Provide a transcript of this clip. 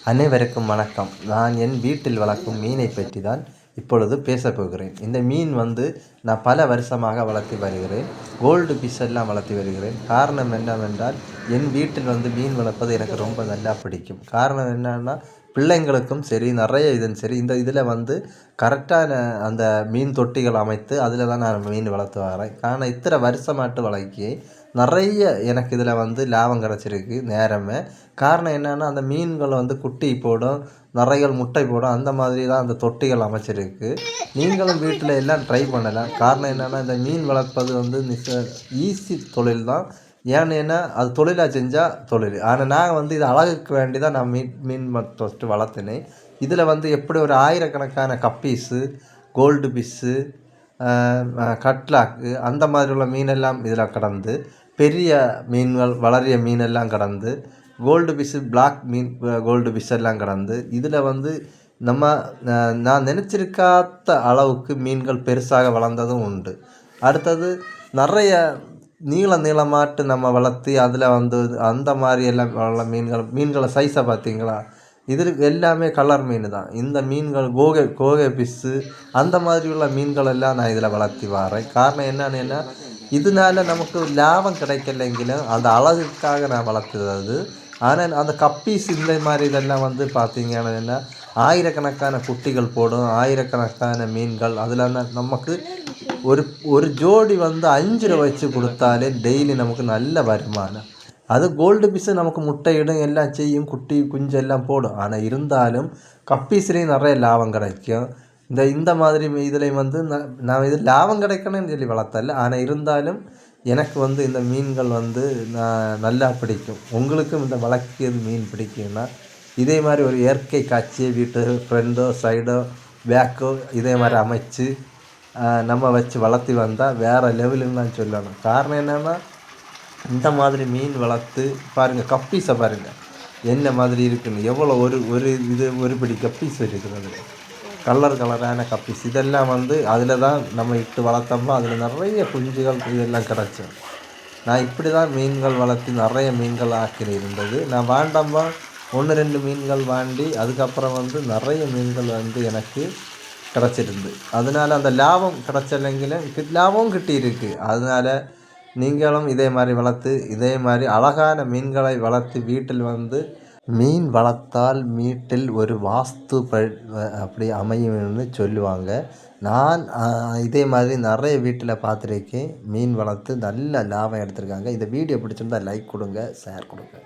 அனைவருக்கும் வணக்கம். நான் என் வீட்டில் வளர்க்கும் மீனை பற்றி தான் இப்பொழுது பேசப் போகிறேன். இந்த மீன் நான் பல வருஷமாக வளர்த்து வருகிறேன். கோல்டு ஃபிஷ் எல்லாம் வளர்த்து வருகிறேன். காரணம் என்னவென்றால் என் வீட்டில் மீன் வளர்ப்பது எனக்கு ரொம்ப நல்லா பிடிக்கும். காரணம் என்னன்னா பிள்ளைங்களுக்கும் சரி நிறைய சரி இதில் கரெக்டான அந்த மீன் தொட்டிகள் அமைத்து அதில் தான் நான் மீன் வளர்த்து வரேன். காரணம் இத்தனை வருஷமாட்டு வளர்க்கி நிறைய எனக்கு இதில் லாபம் கிடச்சிருக்கு நேரமே. காரணம் என்னென்னா அந்த மீன்கள் குட்டி போடும், நிறைய முட்டை போடும். அந்த மாதிரி தான் அந்த தொட்டிகள் அமைச்சிருக்கு. நீங்களும் வீட்டில் எல்லாம் ட்ரை பண்ணலாம். காரணம் என்னென்னா இந்த மீன் வளர்ப்பது ஈஸி தொழில் தான். ஏன்னா அது தொழிலாக செஞ்சால் தொழில். ஆனால் நான் இது அழகுக்கு வேண்டி தான் நான் மீன் ஃபஸ்ட்டு வளர்த்தினேன். இதில் எப்படி ஒரு ஆயிரக்கணக்கான கப்பீஸு, கோல்டு ஃபிஷ்ஷு, கட்லாக்கு அந்த மாதிரி உள்ள மீனெல்லாம் இதில் கடந்து, பெரிய மீன்கள் வளரிய மீனெல்லாம் கடந்து, கோல்டு ஃபிஷ்ஷு, பிளாக் மீன், கோல்டு ஃபிஷ் எல்லாம் கடந்து இதில் நான் நினச்சிருக்காத அளவுக்கு மீன்கள் பெருசாக வளர்ந்ததும் உண்டு. அடுத்தது நிறைய நீளமாட்டு நம்ம வளர்த்தி அதில் அந்த மாதிரி எல்லாம் உள்ள மீன்களை சைஸை பார்த்தீங்களா, இதில் எல்லாமே கலர் மீன் தான். இந்த மீன்கள் கோகை ஃபிஷ்ஷு அந்த மாதிரி உள்ள மீன்கள் எல்லாம் நான் இதில் வளர்த்தி வரேன். காரணம் என்னன்னா இதனால நமக்கு லாபம் கிடைக்கலைங்களும் அந்த அழகுக்காக நான் வளர்த்துறது. ஆனால் அந்த கப்பீஸ் இந்த மாதிரி இதெல்லாம் பார்த்தீங்கன்னா ஆயிரக்கணக்கான குட்டிகள் போடும், ஆயிரக்கணக்கான மீன்கள். அதில் நமக்கு ஒரு ஜோடி 5 ரூபா வச்சு கொடுத்தாலே டெய்லி நமக்கு நல்ல வருமானம். அது கோல்டு ஃபிஷ்ஷு நமக்கு முட்டையிடும், எல்லாம் செய்யும், குட்டி குஞ்சு எல்லாம் போடும். ஆனால் இருந்தாலும் கப்பீஸ்லேயும் நிறைய லாபம் கிடைக்கும். இந்த மாதிரி இதில் நான் இது லாபம் கிடைக்கணும்னு சொல்லி வளர்த்தல. ஆனால் இருந்தாலும் எனக்கு இந்த மீன்கள் நான் நல்லா பிடிக்கும். உங்களுக்கும் இந்த வளர்க்கியது மீன் பிடிக்கும்னா இதே மாதிரி ஒரு இயற்கை காட்சியை வீட்டு ஃப்ரெண்டோ சைடோ பேக்கோ இதே மாதிரி அமைச்சு நம்ம வச்சு வளர்த்தி வந்தால் வேறு லெவலுன்னு தான் சொல்லணும். காரணம் என்னென்னா இந்த மாதிரி மீன் வளர்த்து பாருங்கள், கப்பீஸை பாருங்கள் என்ன மாதிரி இருக்குன்னு. எவ்வளோ ஒரு பிடி கப்பீஸ் இருக்குது. கலரான கப்பீஸ் இதெல்லாம் அதில் தான் நம்ம இட்டு வளர்த்தோம்னா அதில் நிறைய குஞ்சுகள் இதெல்லாம் கிடச்சோம். நான் இப்படி தான் மீன்கள் வளர்த்து நிறைய மீன்கள் ஆக்கில் இருந்தது. நான் வாண்டம்மா 1-2 மீன்கள் வாண்டி அதுக்கப்புறம் நிறைய மீன்கள் எனக்கு கிடச்சிருந்து. அதனால் அந்த லாபம் கிடச்சில்லைங்களும் லாபமும் கிட்டியிருக்கு. அதனால் நீங்களும் இதே மாதிரி வளர்த்து இதே மாதிரி அழகான மீன்களை வளர்த்து வீட்டில் மீன் வளர்த்தால் வீட்டில் ஒரு வாஸ்து அப்படி அமையும்னு சொல்லுவாங்க. நான் இதே மாதிரி நிறைய வீட்டில் பார்த்துருக்கேன். மீன் வளர்த்து நல்ல லாபம் எடுத்திருக்காங்க. இந்த வீடியோ பிடிச்சிருந்தால் லைக் கொடுங்க, ஷேர் கொடுங்க.